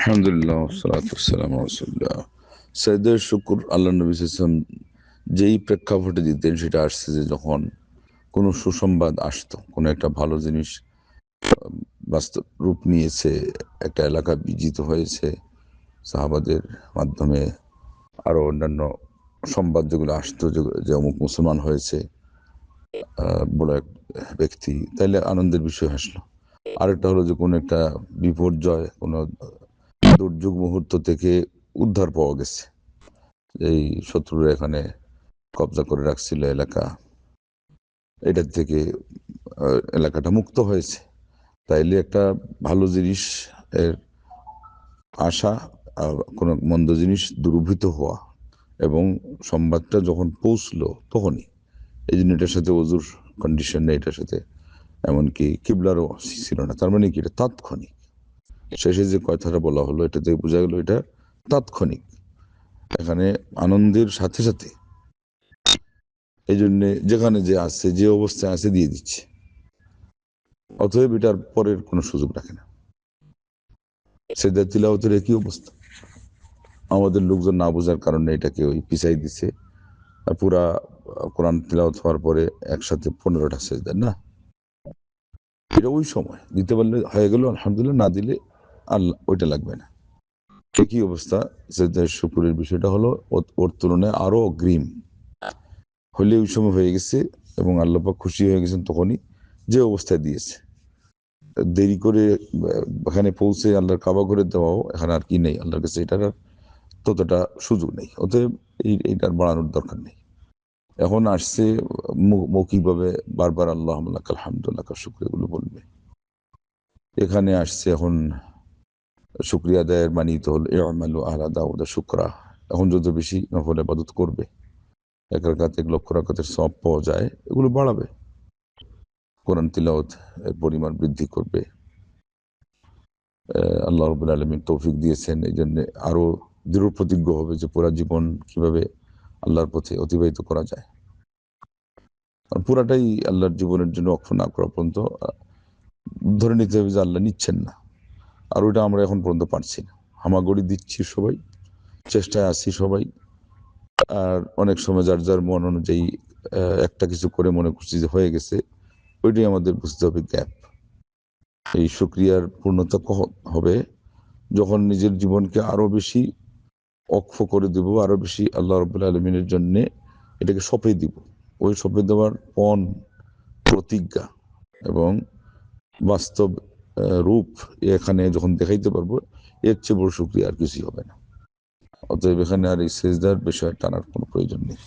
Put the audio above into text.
আলহামদুলিল্লাহ ওয়াসসালাতু ওয়াসসালামু আলা রাসূলিল্লাহ। সাইয়্যিদুল শুকর আল্লাহ নবী সাল্লাল্লাহু আলাইহি ওয়াসাল্লাম যেই প্রেক্ষাপটে দিতেন সেটা আসছে যে যখন কোনো সুসংবাদ আসতো, কোনো একটা ভালো জিনিস বাস্তব রূপ নিয়েছে, একটা এলাকা বিজিত হয়েছে সাহাবাদের মাধ্যমে, আরো অন্যান্য সংবাদ যেগুলো আসতো যে অমুক মুসলমান হয়েছে বড় এক ব্যক্তি, তাইলে আনন্দের বিষয় আসলো। আরেকটা হলো যে কোনো একটা বিপর্যয়, কোনো দুর্যোগ মুহূর্ত থেকে উদ্ধার পাওয়া গেছে, এই শত্রুরা এখানে কবজা করে রাখছিল এলাকা, এটার থেকে এলাকাটা মুক্ত হয়েছে। তাইলে একটা ভালো জিনিস এর আশা, কোনো মন্দ জিনিস দূরীভূত হওয়া, এবং সংবাদটা যখন পৌঁছলো তখনই, এই জন্য এটার সাথে ওযুর কন্ডিশন নেই, এটার সাথে এমনকি কিবলারও ছিল না। তার মানে কি, এটা তাৎক্ষণিক। শেষে যে কথাটা বলা হলো এটা থেকে বোঝা গেল এটা তাৎক্ষণিক, এখানে আনন্দের সাথে সাথে এই জন্যে যেখানে যে আছে, যে অবস্থায় আছে দিয়ে দিচ্ছে, অতএব এটার পরের কোনো সুযোগ রাখে না। সেজদা তিলাওয়াতের একই অবস্থা, আমাদের লোকজন না বোঝার কারণে এটাকে ওই পিছাই দিছে। পুরা কোরআন তিলাওয়াত হওয়ার পরে একসাথে 15টা সেজদা না, এটা ওই সময় দিতে পারলে হয়ে গেল আলহামদুলিল্লাহ, না দিলে আল্লাহ ওইটা লাগবে না। একই অবস্থা সেজদা শুকরের বিষয়টা হলো ওর তুলনায় আরো অগ্রিম হলে ওই সময় হয়ে গেছে, এবং আল্লাহ পাক খুশি হয়ে গেছেন তখনই যে অবস্থায় দিয়েছে। দেরি করে এখানে পৌঁছে আল্লাহর কাবা করে দেওয়াও এখানে আর কি নেই, আল্লাহর কাছে এটার আর ততটা সুযোগ নেই, অতএব এইটার বাড়ানোর দরকার নেই। এখন আসছে মৌখিকভাবে বারবার আল্লাহ লাকাল হামদু লাকা শুকর এগুলো বলবে, এখানে আসছে এখন শুকরিয়া আদায়ের মানিত হল ইউমালু আলা দাউদা শুকরা। এখন যত বেশি নফল ইবাদত করবে, এক রাকাত 1 লক্ষ রাকাতের সওয়াব পাওয়া যায়, এগুলো বাড়াবে, কোরআন তিলাওয়াত এর পরিমাণ বৃদ্ধি করবে। আল্লাহ রাব্বুল আলামিন তৌফিক দিয়েছেন, এই জন্য আরো দৃঢ় প্রতিজ্ঞ হবে যে পুরা জীবন কিভাবে আল্লাহর পথে অতিবাহিত করা যায়। আর পুরাটাই আল্লাহর জীবনের জন্য অক্ষ না করা পর্যন্ত ধরে নিতে হবে যে আল্লাহ নিচ্ছেন না, আর ওইটা আমরা এখন পর্যন্ত পারছি না। হামাগুড়ি দিচ্ছি সবাই, চেষ্টায় আছি সবাই, আর অনেক সময় যার যার মন অনুযায়ী একটা কিছু করে মনে করছি যে হয়ে গেছে, ওইটাই আমাদের বুঝতে হবে গ্যাপ। এই শুকরিয়ার পূর্ণতা হবে যখন নিজের জীবনকে আরো বেশি অক্ষ করে দিব, আরো বেশি আল্লাহ রাব্বুল আলামিনের জন্য এটাকে সঁপে দিব। ওই সঁপে দেওয়ার পণ, প্রতিজ্ঞা এবং বাস্তব রূপ এখানে যখন দেখাইতে পারবো, এর চেয়ে বড় শুকরিয়া আর কিছুই হবে না। অতএব এখানে আর এই সেজদার বিষয় টানার কোনো প্রয়োজন নেই।